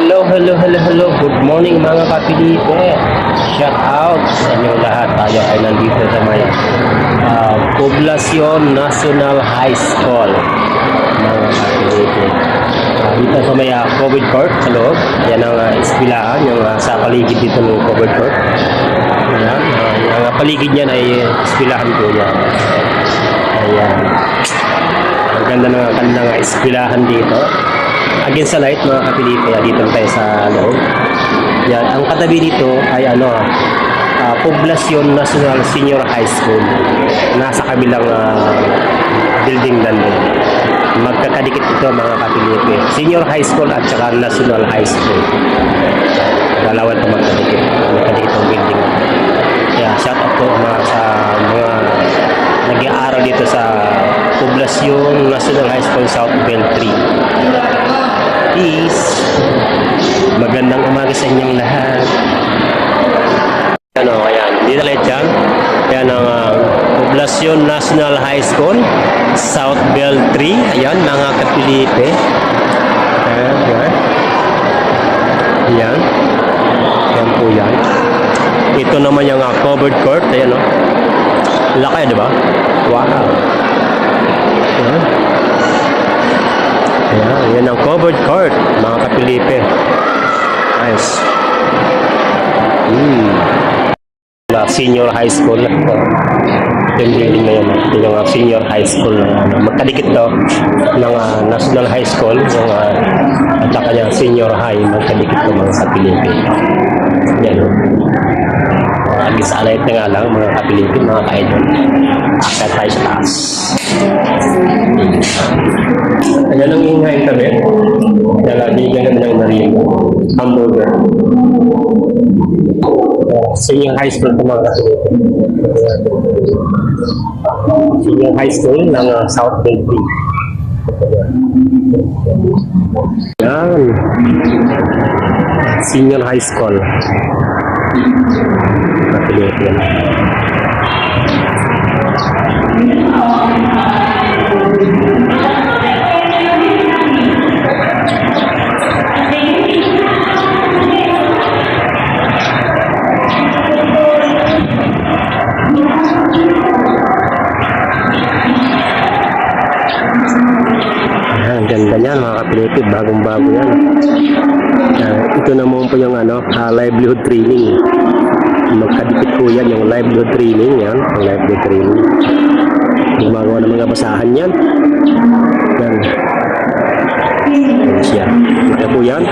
Hello. Good morning mga kapilite. Shout out sa inyong lahat. Tayo ay nandito sa may Poblacion National High School. Mga kapilite. Dito sa may COVID court sa loob. Yan ang eskwelahan, yung sa paligid dito ng COVID court. Ayan. Ang paligid niyan ay eskwelahan ko yan. Ayan. Ang ganda ng kanilang eskwelahan dito. Against sa light mga kapilite, dito tayo sa loob. Yan, ang katabi dito ay Poblacion National Senior High School. Nasa kabilang building lang din. Magkakadikit ito mga kapilite. Senior High School at saka National High School. Dalawa ito magkadikit. Magkadikit ang building. Kaya shout out po sa mga nag-aaral dito sa Poblacion National High School South Bell 3. Magandang umaga sa inyong lahat. Ayan, dito ulit yan. Ayan ang Poblacion National High School South Bell 3. Ayan mga kapilite. Ayan. Ayan po yan. Ito naman yung covered court. Ayan o. Laki, diba? Wow. Ayan. Ayan, yan ang covered court, mga kapilipe. Nice. Senior high school. Yung building na yan. Yung senior high school. Magkadikit to ng National High School. Yung at saka yung senior high. Magkadikit to mga kapilipe. Yan o. Alis-alay na nga lang mga kapilipe, mga ka-idol. Akit tayo sa taas. Ayan ang ingay kami. Nalabigan naman ng narinig. Hamburger. Senior high school ito mga kapilipe. Senior high school ng South Bell 3. Yan. Senior high school. Kapilipe yan. Ang ganda niyan mga kapilipe, bagong-bago yan. Ito naman po yung livelihood training. Magkadikit po yan yung livelihood training. Yan, ang livelihood training. Gumagawa ng mga basahan yan. Yan. Yan siya. Ito po yan.